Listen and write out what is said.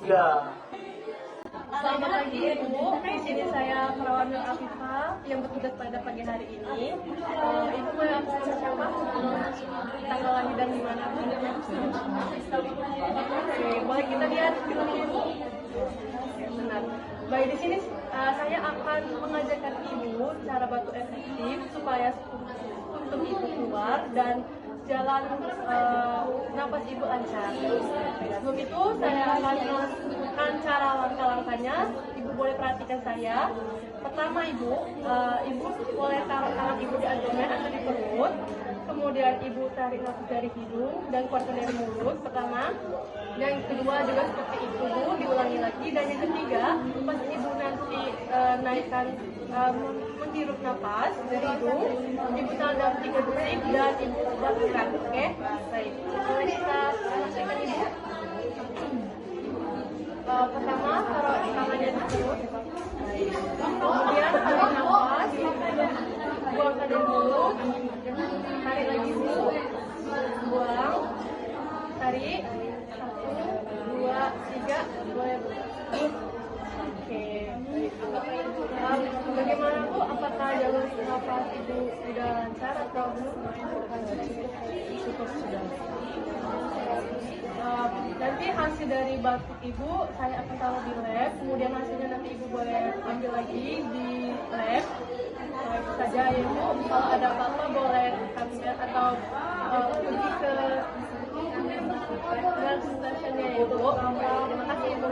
Iya. Selamat pagi Ibu, di sini saya Perawat Nur Afifah yang bertugas pada pagi hari ini. Ibu boleh atas nama siapa? Tanggal lahir dan di mana? Oke, boleh kita lihat filmnya Ibu? Oke, benar. Baik, di sini saya akan mengajarkan Ibu cara batu efektif supaya untuk Ibu keluar dan jalan nafas Ibu lancar. Sebelum itu saya akan menunjukkan cara langkah-langkahnya. Ibu boleh perhatikan saya. Pertama Ibu boleh taruh tangan Ibu di abdomen atau di perut. Kemudian Ibu tarik nafas dari hidung dan keluarkan dari mulut. Pertama. Yang kedua juga seperti itu Bu, diulangi lagi. Dan yang ketiga, pas Ibu nanti naikkan menghirup nafas dari hidung, Ibu tahan dalam 3 detik dan Ibu balikan. Oke? Baik. Boleh kita praktekkan Ibu? Pertama, taruh tangannya di perut. Kemudian tarik nafas, buangkan dari mulut. Tarik lagi Bu. Buang. Tarik. 1, 2, 3. Boleh Bu. Oke. Bagaimana Bu? Apakah jalur nafas Ibu sudah lancar atau belum? Cukup sudah. Nanti hasil dari batuk Ibu saya akan taruh di lab. Kemudian hasilnya nanti Ibu boleh ambil lagi di lab. Itu saja ya Bu. Kalau ada apa-apa boleh kami atau pergi ke konsultasinya ya Bu. Terima kasih Ibu.